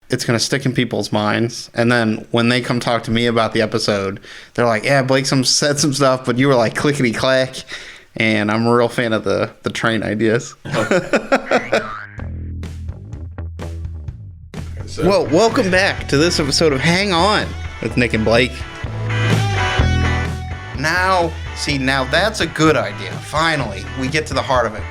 it's going to stick in people's minds. And then when they come talk to me about the episode, they're like, yeah, Blake said some stuff, but you were like clickety clack. And I'm a real fan of the train ideas. Well, welcome back to this episode of Hang On with Nick and Blake. Now that's a good idea. Finally, we get to the heart of it.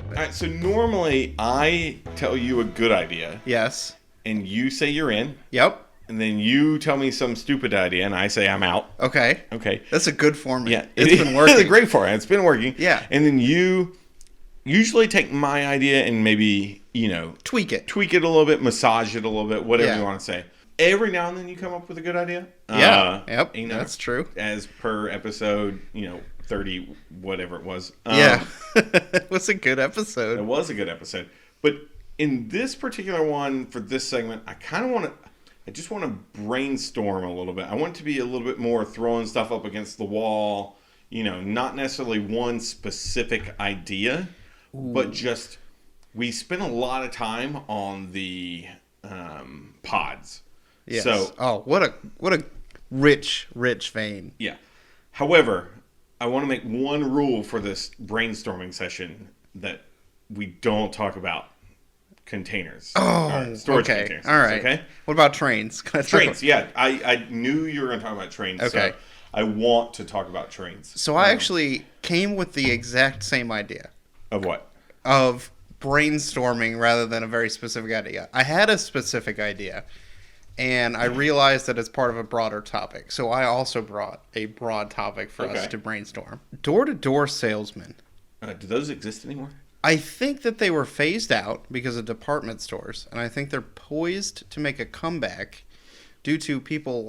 All right, so normally I tell you a good idea. Yes. And you say you're in. Yep. And then you tell me some stupid idea, and I say I'm out. Okay. That's a good format. Yeah. It's been working. It's a great format. It's been working. Yeah. And then you usually take my idea and maybe, tweak it a little bit, massage it a little bit, whatever you want to say. Every now and then you come up with a good idea. Yeah. That's true. As per episode, 30, whatever it was. Yeah. It was a good episode. It was a good episode. But in this particular one, for this segment, I just want to brainstorm a little bit. I want it to be a little bit more throwing stuff up against the wall, not necessarily one specific idea, but just we spend a lot of time on the pods. Yes. So, what a rich vein. Yeah. However, I want to make one rule for this brainstorming session that we don't talk about containers. Storage containers. All right. Okay. What about trains? Trains. Yeah. I knew you were going to talk about trains. Okay. So I want to talk about trains. So I actually came with the exact same idea. Of what? Of brainstorming rather than a very specific idea. I had a specific idea, and I realized that it's part of a broader topic. So I also brought a broad topic for us to brainstorm. Door-to-door salesmen. Do those exist anymore? I think that they were phased out because of department stores, and I think they're poised to make a comeback due to people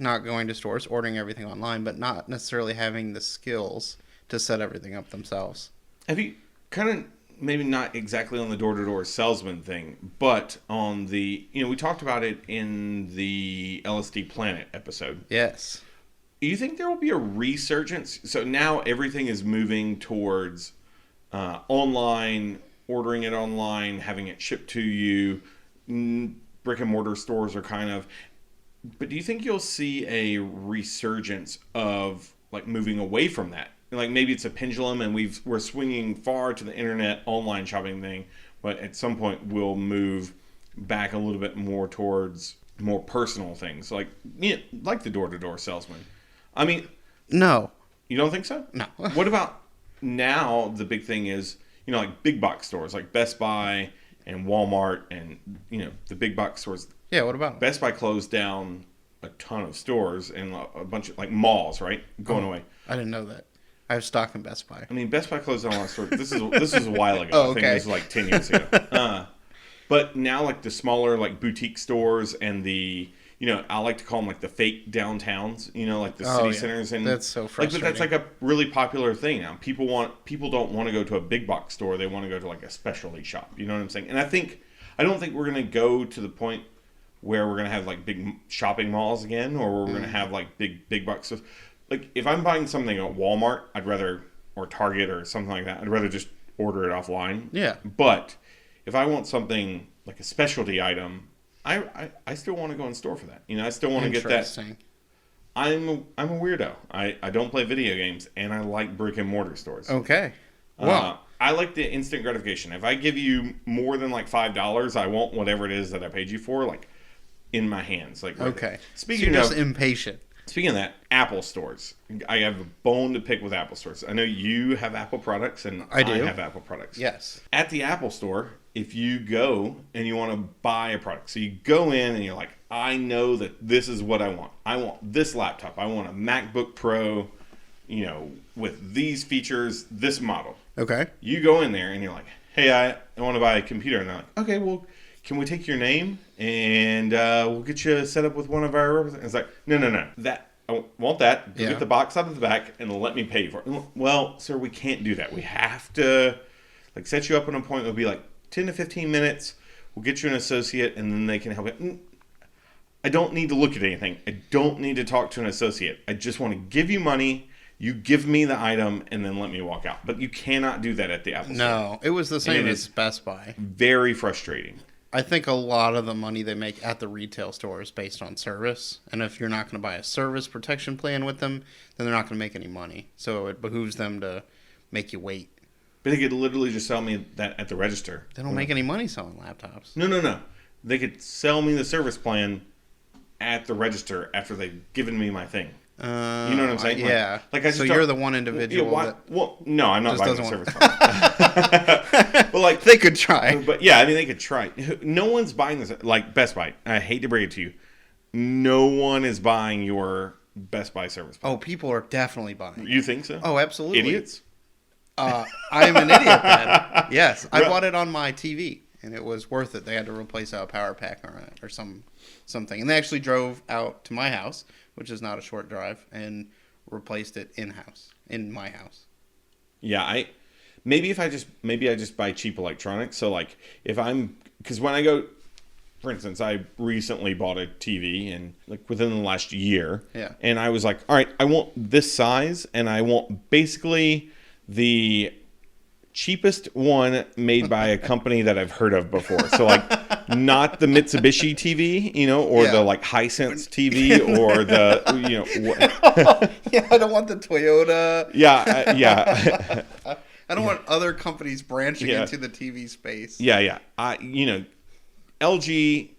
not going to stores, ordering everything online, but not necessarily having the skills to set everything up themselves. Have you kind of, maybe not exactly on the door-to-door salesman thing, but on the, we talked about it in the LSD Planet episode. Yes. Do you think there will be a resurgence? So now everything is moving towards online, ordering it online, having it shipped to you. Brick and mortar stores are kind of... But do you think you'll see a resurgence of moving away from that? Maybe it's a pendulum and we're swinging far to the internet online shopping thing, but at some point we'll move back a little bit more towards more personal things, like the door-to-door salesman. I mean... No. You don't think so? No. What about... Now the big thing is, big box stores like Best Buy and Walmart and, the big box stores. Yeah, what about them? Best Buy closed down a ton of stores and a bunch of malls, right? Going away. I didn't know that. I have stock in Best Buy. I mean, Best Buy closed down a lot of stores. This is a while ago. Oh, I think this was 10 years ago. But now the smaller boutique stores and the... I like to call them the fake downtowns, the city centers, and that's so frustrating. But that's a really popular thing now. People don't want to go to a big box store; they want to go to a specialty shop. You know what I'm saying? And I don't think we're gonna go to the point where we're gonna have big shopping malls again, or we're gonna have big box stores. If I'm buying something at Walmart, or Target or something like that, I'd rather just order it offline. Yeah. But if I want something like a specialty item, I still want to go in store for that. I still want to get that. I'm a weirdo. I don't play video games, and I like brick and mortar stores. Okay. Wow. I like the instant gratification. If I give you more than $5, I want whatever it is that I paid you for, in my hands. Okay. Speaking so you're just impatient. Speaking of that, Apple stores. I have a bone to pick with Apple stores. I know you have Apple products, and I have Apple products. Yes. At the Apple store, if you go and you want to buy a product, so you go in and you're like, I know that this is what I want. I want this laptop. I want a MacBook Pro, with these features, this model. Okay. You go in there and you're like, hey, I want to buy a computer. And they're like, okay, well, can we take your name and we'll get you set up with one of our representatives? It's like, no. I want that. Go get the box out of the back and let me pay for it. Well, sir, we can't do that. We have to set you up an appointment. It'll be 10 to 15 minutes. We'll get you an associate and then they can help you. I don't need to look at anything. I don't need to talk to an associate. I just want to give you money You give me the item and then let me walk out. But you cannot do that at the Apple Store. No, it was the same as Best Buy. Very frustrating. I think a lot of the money they make at the retail store is based on service. And if you're not going to buy a service protection plan with them, then they're not going to make any money. So it behooves them to make you wait. But they could literally just sell me that at the register. They don't make any money selling laptops. No. They could sell me the service plan at the register after they've given me my thing. You know what I'm saying? Yeah. Like I just so you're the one individual well, no, I'm not buying the service plan. But like they could try. But yeah, I mean, they could try. No one's buying this. Like Best Buy. I hate to break it to you. No one is buying your Best Buy service plan. Oh, people are definitely buying. You think so? Oh, absolutely. Idiots? I'm an idiot, man. Yes. I bought it on my TV, and it was worth it. They had to replace a power pack or something. And they actually drove out to my house, which is not a short drive, and replaced it in my house. Yeah, maybe I just buy cheap electronics. So like because when I go, for instance, I recently bought a TV and like within the last year. Yeah. And I was like, all right, I want this size and I want basically the cheapest one made by a company that I've heard of before. So like not the Mitsubishi TV, or the like Hisense TV or the, Yeah, I don't want the Toyota. Yeah. I don't want other companies branching into the TV space. Yeah. LG,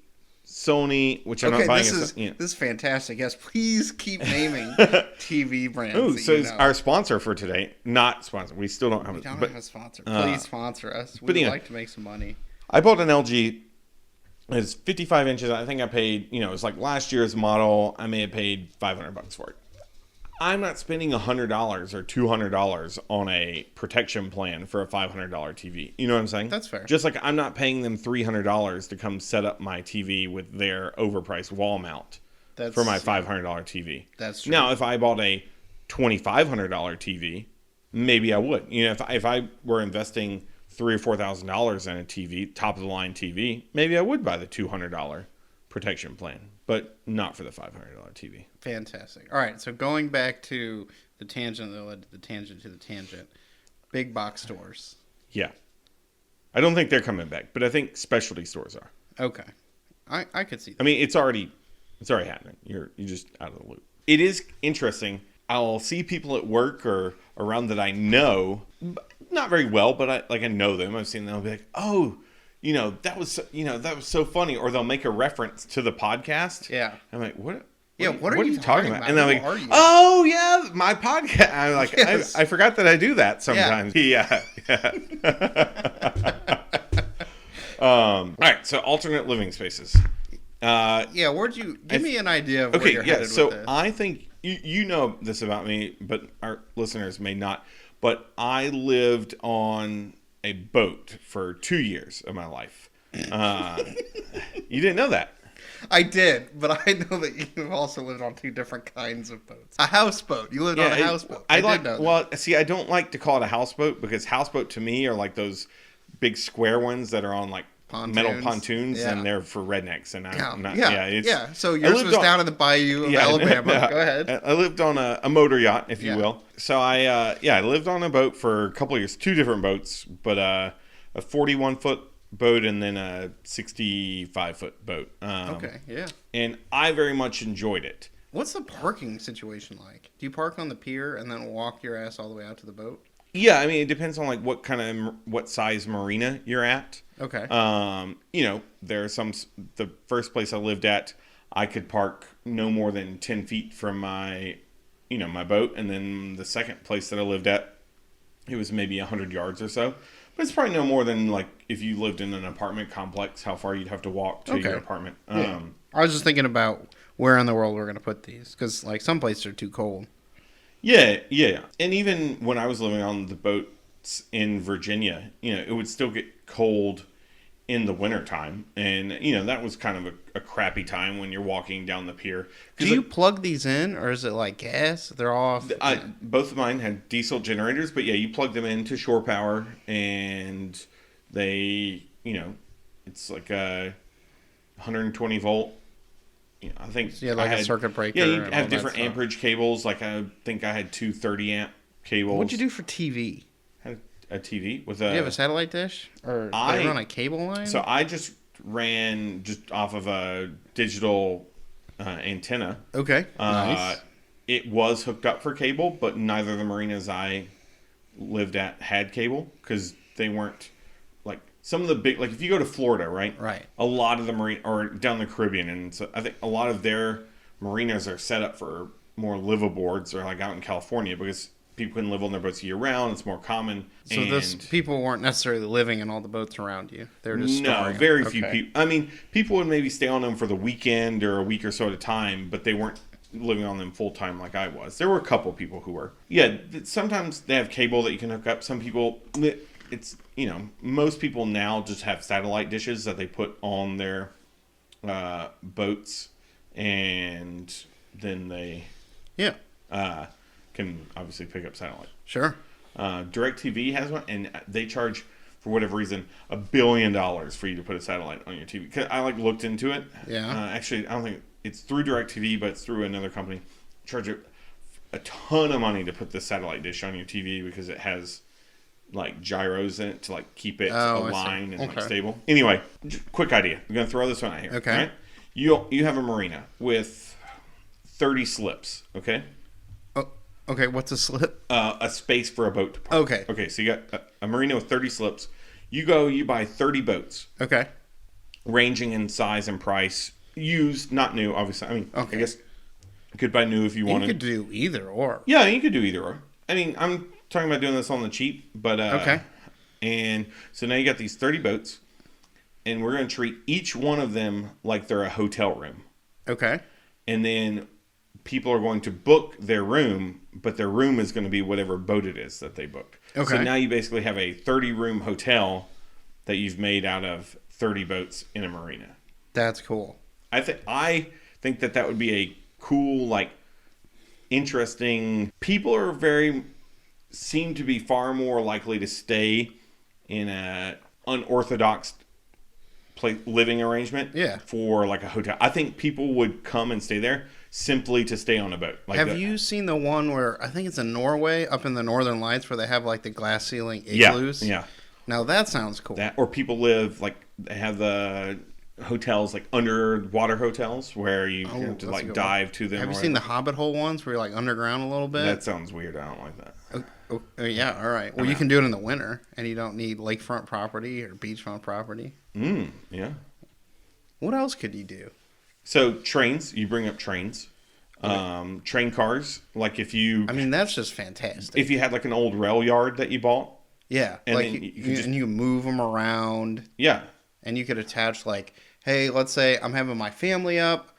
Sony, which I'm not buying. This is fantastic. Yes, please keep naming TV brands. Ooh, so it's our sponsor for today. Not sponsor. We still don't have We don't have a sponsor. Please sponsor us. We'd like to make some money. I bought an LG. It's 55 inches. I think I paid, it's like last year's model. I may have paid $500 for it. I'm not spending $100 or $200 on a protection plan for a $500 TV. You know what I'm saying? That's fair. Just like I'm not paying them $300 to come set up my TV with their overpriced wall mount for my $500 TV. That's true. Now, if I bought a $2,500 TV, maybe I would. If I were investing $3,000 or $4,000 in a TV, top of the line TV, maybe I would buy the $200 protection plan, but not for the $500 TV. Fantastic. All right, so going back to the tangent that led to the tangent to the tangent, big box stores. Yeah. I don't think they're coming back, but I think specialty stores are. Okay. I could see that. I mean, it's already happening. You're just out of the loop. It is interesting. I'll see people at work or around that I know, not very well, but I know them. I've seen them. I'll be like, oh, that was so funny. Or they'll make a reference to the podcast. Yeah. I'm like, what? Yeah, what are you talking about? And they're like, oh, yeah, my podcast. I'm like, yes. I forgot that I do that sometimes. Yeah. All right, so alternate living spaces. Where'd you give me an idea of where you're headed with this? So I think you know this about me, but our listeners may not. But I lived on a boat for 2 years of my life. You didn't know that. I did, but I know that you've also lived on two different kinds of boats. A houseboat. You lived on a houseboat. I did know that. Well, see, I don't like to call it a houseboat because houseboat to me are like those big square ones that are on like metal pontoons, and they're for rednecks. And I'm not. Yeah. So yours was down in the bayou of Alabama. Go ahead. I lived on a motor yacht, if you will. So I lived on a boat for a couple of years, two different boats, but a 41-foot boat and then a 65-foot boat. And I very much enjoyed it. What's the parking situation like? Do you park on the pier and then walk your ass all the way out to the boat? Yeah, I mean, it depends on like what size marina you're at. Okay. There are the first place I lived at, I could park no more than 10 feet from my boat. And then the second place that I lived at, it was maybe 100 yards or so. But it's probably no more than like if you lived in an apartment complex, how far you'd have to walk to your apartment. I was just thinking about where in the world we're going to put these because like some places are too cold. Yeah. And even when I was living on the boats in Virginia, it would still get cold in the wintertime. And, that was kind of a crappy time when you're walking down the pier. Do you plug these in or is it like gas? They're off? Both of mine had diesel generators, but yeah, you plug them into shore power and they, it's like a 120 volt, I think Yeah, like I a circuit breaker. Yeah, you and all have that different stuff. amperage cables. Like I think I had two 30-amp cables. What'd you do for TV? Had a TV with Do you have a a. satellite dish, or they run a cable line? So I just ran just off of a digital antenna. Okay, nice. It was hooked up for cable, but neither of the marinas I lived at had cable because they weren't like some of the big. Like if you go to Florida, right? Right. A lot of the marine or down the Caribbean, and so I think a lot of their marinas are set up for more liveaboards, or like out in California because people can live on their boats year round. It's more common. So this people weren't necessarily living in all the boats around you. They were just storing them. Very few people. I mean, people would maybe stay on them for the weekend or a week or so at a time, but they weren't living on them full time like I was. There were a couple people who were. Yeah, sometimes they have cable that you can hook up. Some people, it's most people now just have satellite dishes that they put on their boats, and then they can obviously pick up satellite. Sure. DirecTV has one, and they charge, for whatever reason, $1 billion for you to put a satellite on your TV. 'Cause I looked into it. Yeah. Actually, I don't think it's through DirecTV, but it's through another company. Charge a ton of money to put this satellite dish on your TV because it has like gyros in it to like keep it aligned and like stable. Anyway, quick idea. I'm gonna throw this one out here. Okay. Right? You have a marina with 30 slips. Okay. Okay, what's a slip? A space for a boat to park. Okay. Okay, so you got a marina with 30 slips. You buy 30 boats. Okay. Ranging in size and price. Used, not new, obviously. I mean, okay. I guess you could buy new if you wanted. You could do either or. Yeah, you could do either or. I mean, I'm talking about doing this on the cheap, but... okay. And so now you got these 30 boats, and we're going to treat each one of them like they're a hotel room. Okay. And then people are going to book their room, but their room is going to be whatever boat it is that they booked. Okay. So now you basically have a 30-room hotel that you've made out of 30 boats in a marina. That's cool. I think that would be a cool, like, interesting... People seem to be far more likely to stay in a unorthodox living arrangement for like a hotel. I think people would come and stay there simply to stay on a boat. Like have you seen the one where I think it's in Norway, up in the Northern Lights, where they have like the glass ceiling igloos? Yeah. Now that sounds cool. Or people live like they have the hotels like underwater hotels where you have to like dive to them. Have you seen the Hobbit hole ones where you're like underground a little bit? That sounds weird. I don't like that. Yeah, all right. Well, you can do it in the winter, and you don't need lakefront property or beachfront property. Yeah. What else could you do? So trains, you bring up trains. Okay. Train cars, like if you... I mean, that's just fantastic. If you had like an old rail yard that you bought. Yeah, and like and you move them around. Yeah. And you could attach like, hey, let's say I'm having my family up.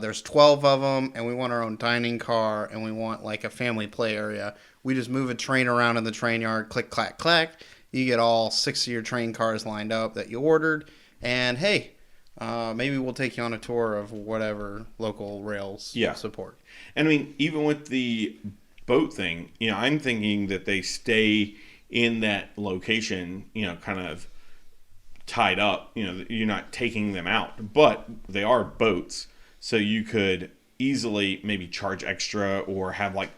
There's 12 of them, and we want our own dining car, and we want like a family play area. We just move a train around in the train yard, click, clack, clack. You get all 6 of your train cars lined up that you ordered, and hey, maybe we'll take you on a tour of whatever local rails support. And I mean, even with the boat thing, I'm thinking that they stay in that location, kind of tied up. You're not taking them out, but they are boats. So you could easily maybe charge extra or have like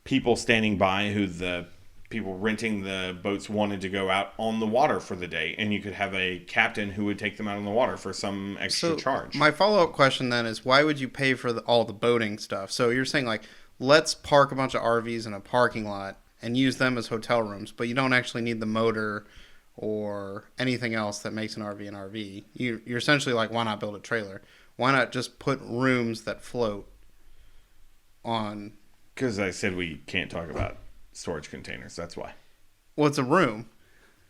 people standing by who the people renting the boats wanted to go out on the water for the day. And you could have a captain who would take them out on the water for some extra charge. My follow-up question then is, why would you pay for all the boating stuff? So you're saying like, let's park a bunch of RVs in a parking lot and use them as hotel rooms, but you don't actually need the motor or anything else that makes an RV an RV. You're essentially like, why not build a trailer? Why not just put rooms that float on? Because I said we can't talk about storage containers. That's why. Well, it's a room.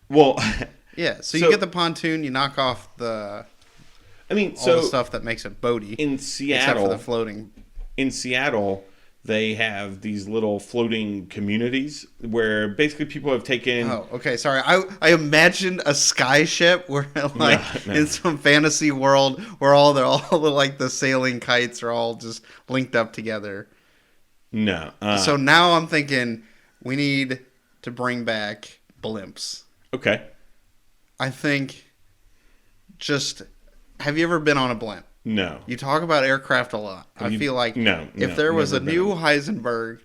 Well, yeah. So you get the pontoon, you knock off the stuff that makes it boaty. In Seattle, except for the floating. In Seattle, they have these little floating communities where basically people have taken... Oh, okay. Sorry. I imagined a sky ship where in some fantasy world where all the sailing kites are all just linked up together. No. So now I'm thinking we need to bring back blimps. Okay. I think have you ever been on a blimp? No. You talk about aircraft a lot. I feel like if there was a new Heisenberg,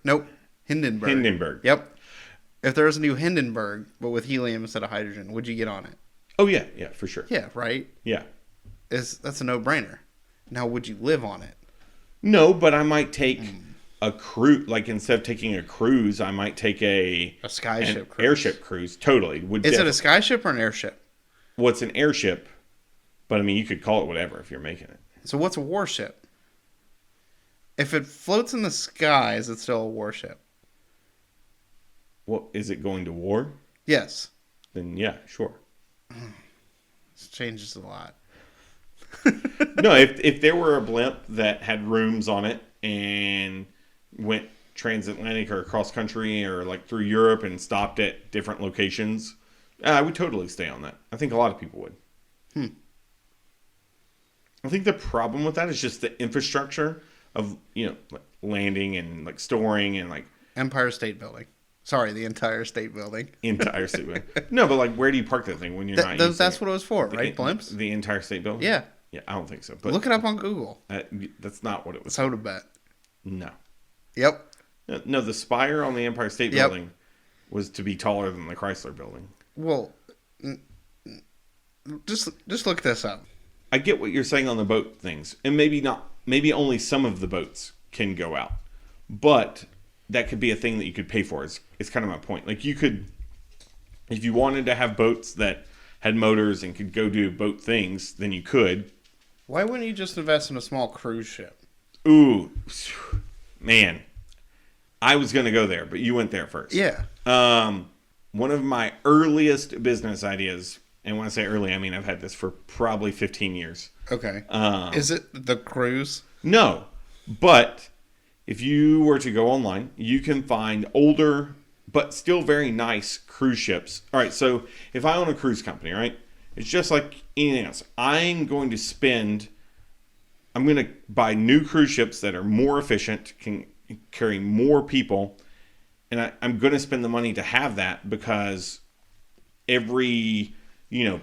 Hindenburg. Hindenburg. Yep. If there was a new Hindenburg, but with helium instead of hydrogen, would you get on it? Oh yeah, for sure. Yeah, right. Yeah. That's a no-brainer. Now, would you live on it? No, but I might take a cruise. Like instead of taking a cruise, I might take a skyship cruise. Airship cruise. Totally. Is it a skyship or an airship? Well, it's an airship, but I mean, you could call it whatever if you're making it. So what's a warship? If it floats in the sky, is it still a warship? Well, is it going to war? Yes. Then yeah, sure. This changes a lot. No, if there were a blimp that had rooms on it and went transatlantic or cross country or like through Europe and stopped at different locations, I would totally stay on that. I think a lot of people would. I think the problem with that is just the infrastructure of, like landing and like storing and like Empire State Building. Sorry, the entire state building. Entire state building. No, but like where do you park that thing when you're not using That's it? what it was for, right? Blimps? The entire state building? Yeah. Yeah, I don't think so. But look it up on Google. That's not what it was. Soda bet. No. Yep. No, the spire on the Empire State Building was to be taller than the Chrysler Building. Well, just look this up. I get what you're saying on the boat things, and maybe only some of the boats can go out, but that could be a thing that you could pay for. It's kind of my point. Like you could, if you wanted to have boats that had motors and could go do boat things, then you could. Why wouldn't you just invest in a small cruise ship? Ooh, man. I was going to go there, but you went there first. Yeah. One of my earliest business ideas, and when I say early, I mean I've had this for probably 15 years. Okay. Is it the cruise? No, but if you were to go online, you can find older but still very nice cruise ships. All right, so if I own a cruise company, right, it's just like anything else. I'm going to buy new cruise ships that are more efficient, can carry more people, and I'm going to spend the money to have that because every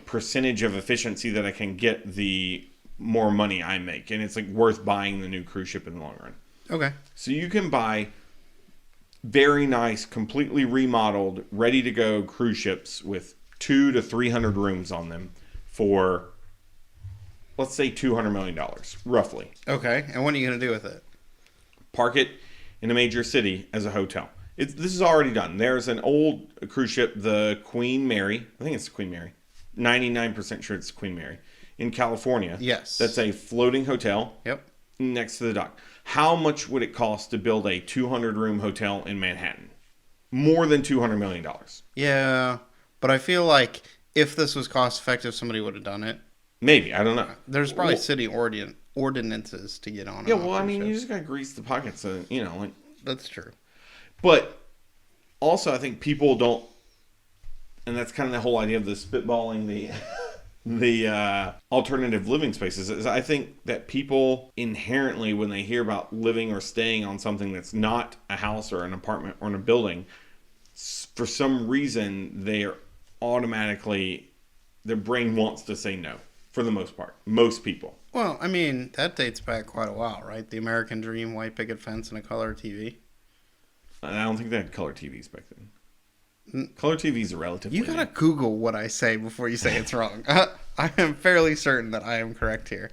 percentage of efficiency that I can get, the more money I make, and it's like worth buying the new cruise ship in the long run. Okay. So you can buy very nice, completely remodeled, ready to go cruise ships with 200 to 300 rooms on them for, let's say, $200 million, roughly. Okay. And what are you going to do with it? Park it in a major city as a hotel. This is already done. There's an old cruise ship, the Queen Mary. I think it's the Queen Mary. 99% sure it's Queen Mary. In California. Yes. That's a floating hotel. Yep. Next to the dock. How much would it cost to build a 200-room hotel in Manhattan? More than $200 million. Yeah, but I feel like if this was cost-effective, somebody would have done it. Maybe. I don't know. There's probably city ordinances to get on. Yeah, well, I mean, you just got to grease the pockets. Like. That's true. But also, I think people don't, and that's kind of the whole idea of the spitballing the alternative living spaces, is I think that people inherently, when they hear about living or staying on something that's not a house or an apartment or in a building, for some reason they're automatically, their brain wants to say no, for the most part. Most people. Well, I mean, that dates back quite a while, right? The American Dream, white picket fence, and a color TV. I don't think they had color TVs back then. Color TVs are relatively You gotta Google what I say before you say it's wrong. I am fairly certain that I am correct here.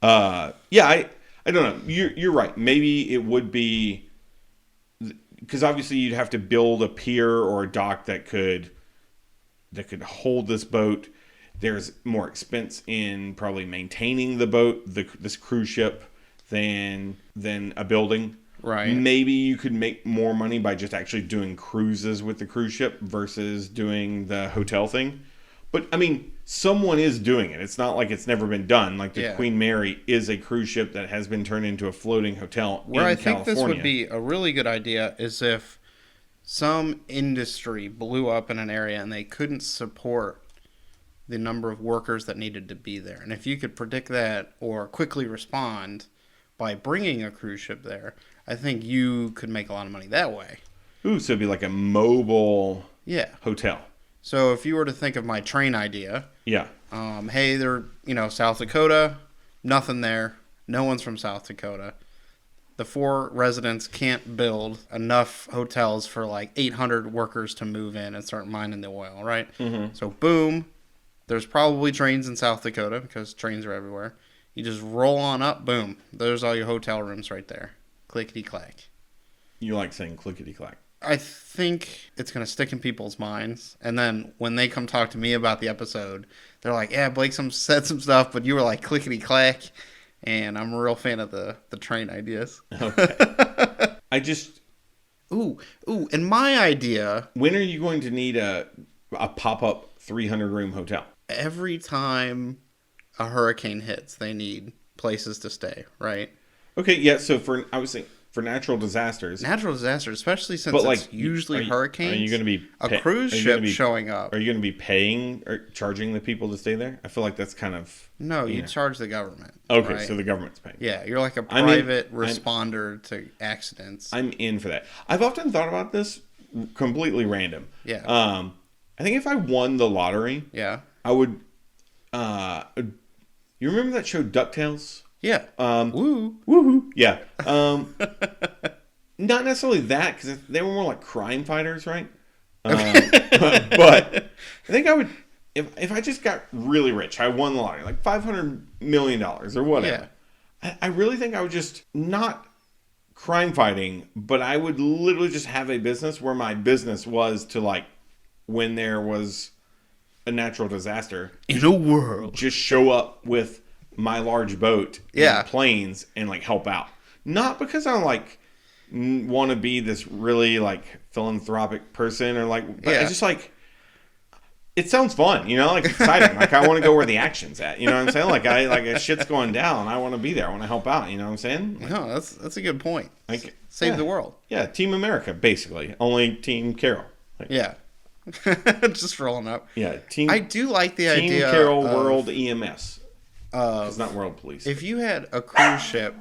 Yeah, I don't know. You're right. Maybe it would be, because obviously you'd have to build a pier or a dock that could hold this boat. There's more expense in probably maintaining the boat, this cruise ship, than a building. Right. Maybe you could make more money by just actually doing cruises with the cruise ship versus doing the hotel thing. But, I mean, someone is doing it. It's not like it's never been done. Like the Queen Mary is a cruise ship that has been turned into a floating hotel in California. Where I think this would be a really good idea is if some industry blew up in an area and they couldn't support the number of workers that needed to be there. And if you could predict that or quickly respond by bringing a cruise ship there, I think you could make a lot of money that way. Ooh, so it'd be like a mobile hotel. So if you were to think of my train idea, hey, they're, South Dakota, Nothing there. No one's from South Dakota. The 4 residents can't build enough hotels for like 800 workers to move in and start mining the oil, right? Mm-hmm. So boom, there's probably trains in South Dakota because trains are everywhere. You just roll on up, boom. There's all your hotel rooms right there. Clickety-clack. You like saying clickety-clack. I think it's going to stick in people's minds. And then when they come talk to me about the episode, they're like, yeah, Blake said some stuff, but you were like clickety-clack. And I'm a real fan of the train ideas. Okay. I just... Ooh, and my idea... When are you going to need a pop-up 300-room hotel? Every time a hurricane hits, they need places to stay, right? Okay, yeah, so I was thinking, for natural disasters... Natural disasters, especially since but it's usually hurricanes. Are you going to be... A cruise ship showing up. Are you going to be paying or charging the people to stay there? I feel like that's kind of... No, you charge the government. Okay, right? So the government's paying. Yeah, you're like a private responder to accidents. I'm in for that. I've often thought about this completely random. Yeah. I think if I won the lottery... Yeah. I would... you remember that show DuckTales? Yeah. Woohoo. Yeah. Not necessarily that, because they were more like crime fighters, right? But I think I would, if I just got really rich, I won the lottery, like $500 million or whatever. Yeah. I really think I would just not crime fighting, but I would literally just have a business where my business was to, like, when there was a natural disaster in a world, just show up with my large boat and planes and like help out. Not because I like want to be this really like philanthropic person or like, but it's just like, it sounds fun, you know, like exciting. Like I want to go where the action's at, you know what I'm saying? Like if shit's going down, I want to be there. I want to help out, you know what I'm saying? Like, no, that's a good point. Like save the world. Yeah, Team America basically. Only Team Carol. Like, yeah. Just rolling up. Yeah, I do like the Team idea Carol World EMS. It's not World Police. If you had a cruise ship,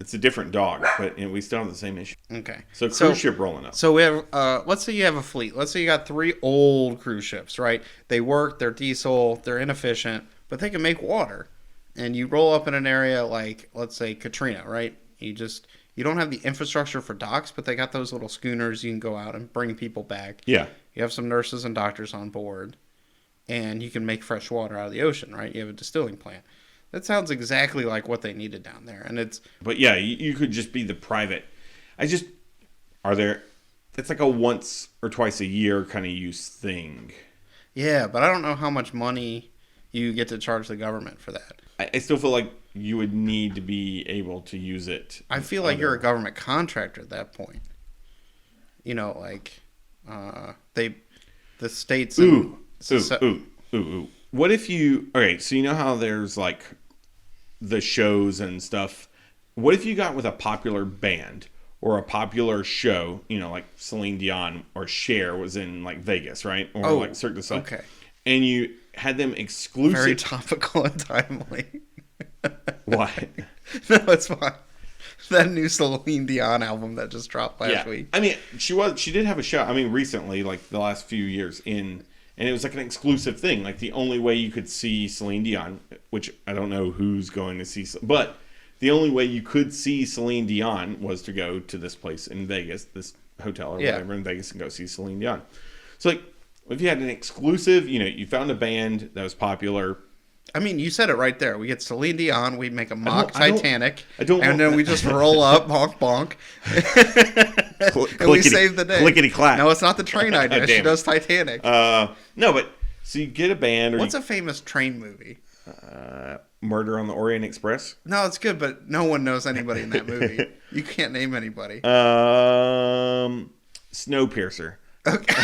it's a different dog, but we still have the same issue. Okay. So cruise ship rolling up. So we have, let's say you have a fleet. Let's say you got 3 old cruise ships, right? They work, they're diesel, they're inefficient, but they can make water. And you roll up in an area like, let's say Katrina, right? You don't have the infrastructure for docks, but they got those little schooners. You can go out and bring people back. Yeah. You have some nurses and doctors on board. And you can make fresh water out of the ocean, right? You have a distilling plant. That sounds exactly like what they needed down there. But yeah, you could just be the private. It's like a once or twice a year kind of use thing. Yeah, but I don't know how much money you get to charge the government for that. I still feel like you would need to be able to use it. I feel like you're a government contractor at that point. You know, like the states. Ooh. What if you? Okay, so you know how there's like the shows and stuff. What if you got with a popular band or a popular show? You know, like Celine Dion or Cher was in like Vegas, right? Or like Cirque du Soleil. Okay. And you had them exclusive. Very topical and timely. What? No, it's fine. That new Celine Dion album that just dropped last week. I mean, she did have a show. I mean, recently, like the last few years and it was like an exclusive thing. Like the only way you could see Celine Dion, which I don't know who's going to see, but the only way you could see Celine Dion was to go to this place in Vegas, this hotel or whatever in Vegas, and go see Celine Dion. So like, if you had an exclusive, you know, you found a band that was popular. I mean, you said it right there. We get Celine Dion, we make a mock Titanic, and then we just roll up, bonk, bonk, and we save the day. Clickety clack. No, it's not the train idea. She does Titanic. No, but so you get a band. What's a famous train movie? Murder on the Orient Express. No, it's good, but no one knows anybody in that movie. You can't name anybody. Snowpiercer. Okay.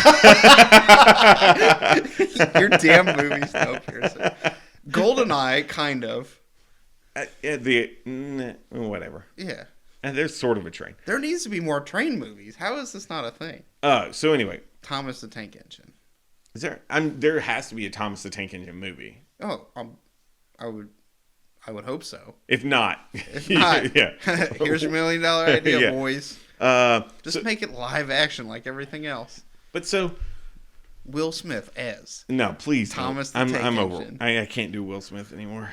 Your damn movie, Snowpiercer. GoldenEye, kind of. Whatever. Yeah. And there's sort of a train. There needs to be more train movies. How is this not a thing? So anyway. Thomas the Tank Engine. Is there? There has to be a Thomas the Tank Engine movie. Oh, I would hope so. If not. Yeah. Here's your $1 million idea, boys. Just make it live action like everything else. But so... Will Smith as no, please. Thomas the I'm Tank over. Engine. I can't do Will Smith anymore.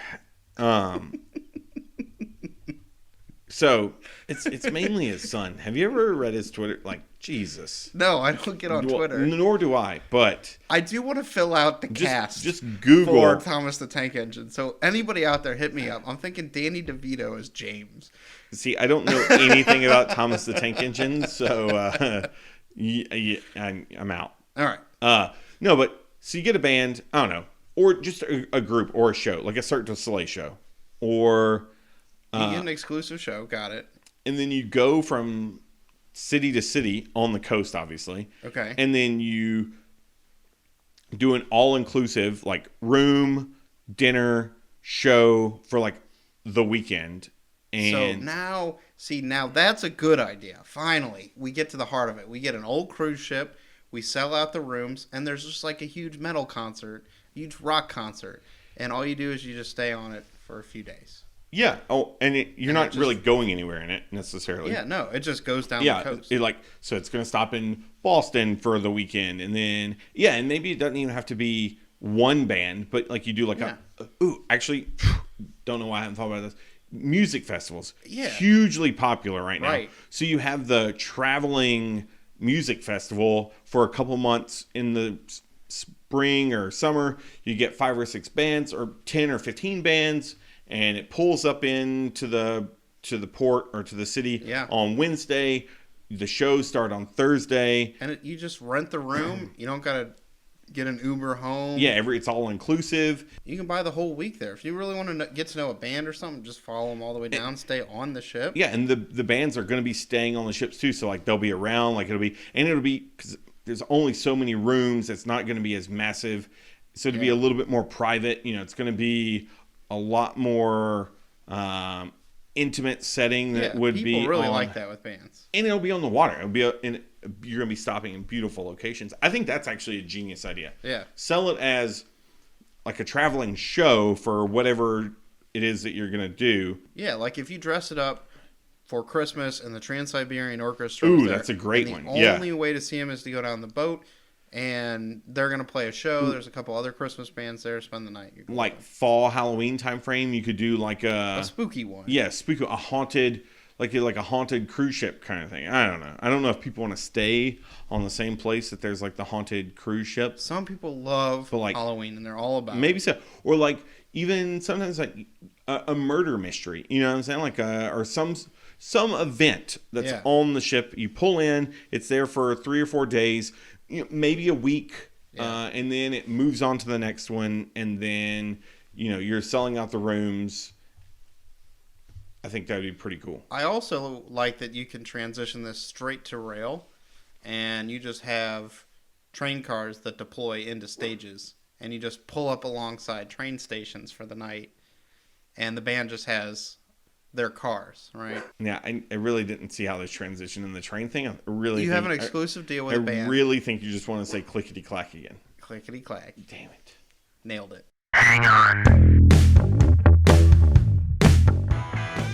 So it's mainly his son. Have you ever read his Twitter? Like, Jesus. No, I don't get on Twitter. Nor do I, but I do want to fill out the cast. Just Google for Thomas the Tank Engine. So anybody out there, hit me up. I'm thinking Danny DeVito as James. See, I don't know anything about Thomas the Tank Engine, so I'm out. All right. No, but so you get a band, I don't know, or just a group or a show, like a Cirque du Soleil show, or you get an exclusive show. Got it. And then you go from city to city on the coast, obviously. Okay. And then you do an all-inclusive, like, room, dinner, show for, like, the weekend. And so now that's a good idea. Finally, we get to the heart of it. We get an old cruise ship. We sell out the rooms, and there's just like a huge metal concert, huge rock concert. And all you do is you just stay on it for a few days. Yeah. Oh, and you're not really going anywhere in it necessarily. Yeah, no, it just goes down the coast. So it's going to stop in Boston for the weekend, and then and maybe it doesn't even have to be one band, but like you do like actually, don't know why I haven't thought about this. Music festivals, hugely popular right now. Right. So you have the traveling music festival for a couple months in the spring or summer. You get 5 or 6 bands, or 10 or 15 bands. And it pulls up into the port or to the city on Wednesday. The shows start on Thursday. And you just rent the room. You don't got to get an Uber home. Yeah, it's all inclusive. You can buy the whole week there. If you really want to get to know a band or something, just follow them all the way down, stay on the ship. Yeah, and the bands are going to be staying on the ships too. So like they'll be around. Like it'll be because there's only so many rooms. It's not going to be as massive. So to be a little bit more private, it's going to be a lot more intimate setting that would be. People really like that with bands, and it'll be on the water. You're gonna be stopping in beautiful locations. I think that's actually a genius idea. Yeah, sell it as like a traveling show for whatever it is that you're gonna do. Yeah, like if you dress it up for Christmas and the Trans-Siberian Orchestra. Ooh, that's a great one. The only way to see them is to go down the boat. And they're going to play a show. There's a couple other Christmas bands there. Spend the night. Like fall, Halloween time frame, you could do like a spooky one. Yeah, spooky, a haunted, like a haunted cruise ship kind of thing. I don't know. I don't know if people want to stay on the same place that there's like the haunted cruise ship. Some people love Halloween, and they're all about maybe so. Or like even sometimes like a murder mystery. You know what I'm saying? Like or some event that's on the ship. You pull in. It's there for 3 or 4 days. Maybe a week, and then it moves on to the next one, and then you're selling out the rooms. I think that would be pretty cool. I also like that you can transition this straight to rail, and you just have train cars that deploy into stages, and you just pull up alongside train stations for the night, and the band just has their cars, right? Yeah, I really didn't see how this transition in the train thing. You have an exclusive deal with a band. I really think you just want to say clickety clack again. Clickety clack. Damn it. Nailed it. Hang on.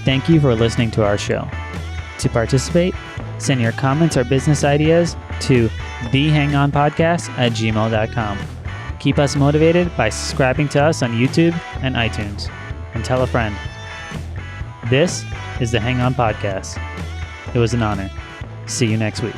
Thank you for listening to our show. To participate, send your comments or business ideas to thehangonpodcast@gmail.com. Keep us motivated by subscribing to us on YouTube and iTunes. And tell a friend. This is the Hang On Podcast. It was an honor. See you next week.